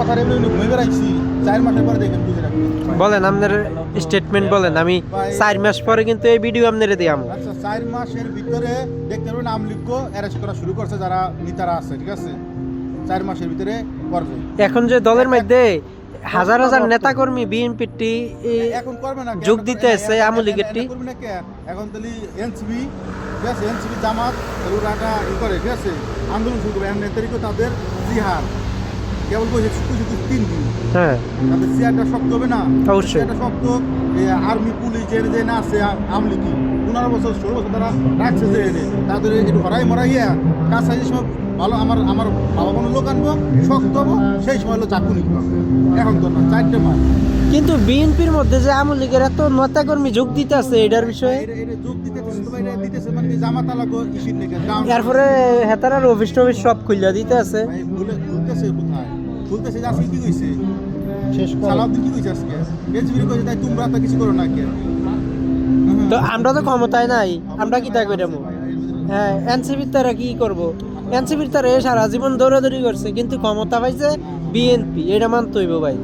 কথা এমনি ঘুরে বেড়াইছি 4 মাসের পরে দেখেন বুঝে রাখবেন। বলেন আপনার স্টেটমেন্ট বলেন, আমি 4 মাস পরে কিন্তু এই ভিডিও আপনারে দিয়াম। আচ্ছা 4 মাসের ভিতরে দেখতে পারবেন নাম লিখো অ্যারেস্ট করা শুরু করছে যারা নেতারা আছে, ঠিক আছে? 4 মাসের ভিতরে করবে। এখন যে দলের মধ্যে হাজার হাজার নেতাকর্মী বিএনপিটি এখন করবে না যোগ দিতে এসে আওয়ামী লীগের টি করবে না কে? এখন তাহলে এনসিপি, ঠিক আছে, এনসিপি জামাত ওরাটা করে, ঠিক আছে, আন্দোলন শুরু করবে। নেতারিকও তাদের জিহাদ কেবল বলছে শুধু 3 দিন। হ্যাঁ তাদের চেয়ারটা শক্ত হবে না? অবশ্যই। চেয়ারটা শক্ত। আর্মি পুলিশের যে না আছে আমলিকি 15 বছর 16 বছর তারা রাখছে যে এনে তাদের একটু হরাই মরাইয়া কাজ যে সময় ভালো আমার বাবা কোনো লোক আনবো শক্ত হবো সেই সময় হলো চাকু নিতে হবে। এখন তো না 4টে মাস। কিন্তু বিএনপির মধ্যে যে আওয়ামী লীগের এত নেতাকর্মী যোগ দিতে আছে এটার বিষয়ে এটা যোগ দিতেছে তো এটা দিতেছে মানে কি জামাত আলাগো ইসির নেকে এরপরে হেতারার অফিস টফিস সব খুললা দিতে আছে। ভাই ভুলতেছে কোথায় ভুলতেছে যে আজকে কি কইছে শেষ সালাউদ্দিন কি কইছে আজকে এনসিপি কইছে তাই তোমরা তো কিছু করো না কে? তো আমরা তো ক্ষমতায় নাই, আমরা কি তা কইরামু? হ্যাঁ এনসিপির তারা কি করব? এনসিপির তারা সারা জীবন দৌড়াদৌড়ি করছে কিন্তু ক্ষমতা পাইছে বিএনপি, এটা মানতে হইব ভাই।